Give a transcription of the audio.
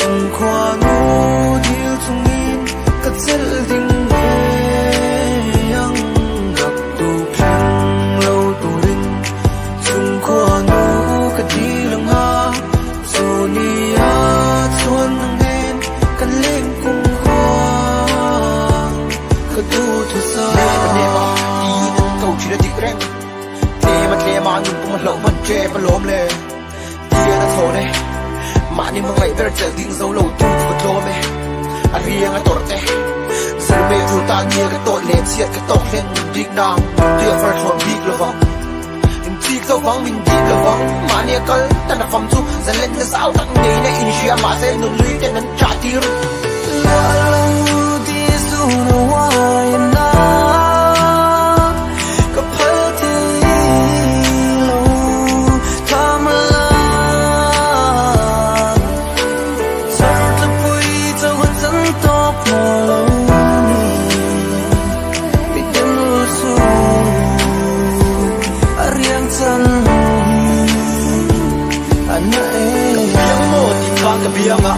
chung khoa ngu thiếu chung in cất dễ tình yang gặp tu khăn lâu tu linh chung khoa ngu cất đi lòng ha dù ni a chuan nang hen kan lên cùng hoa cất tu thu sa câu chuyện là tiếc rèn thế mà thế mà nhưng cũng mà lỗ vẫn che và lốm lên kia là thôi đấy mà nhưng mà ngày bây giờ tiếng dấu lâu tu và lốm ấy anh riêng là tội đấy giờ mê thu ta nghe cái tội lên xiết cái tội lên đi nàng tiếc phải thổi đi là vong tiếc dấu vong mình tiếc là vong mà nghe cái ta là phẩm du giờ lên cái sao tặng này này in chia mà sẽ nụ lưới để nó trả tiền anh ấy biếng một thì con cái biếng ạ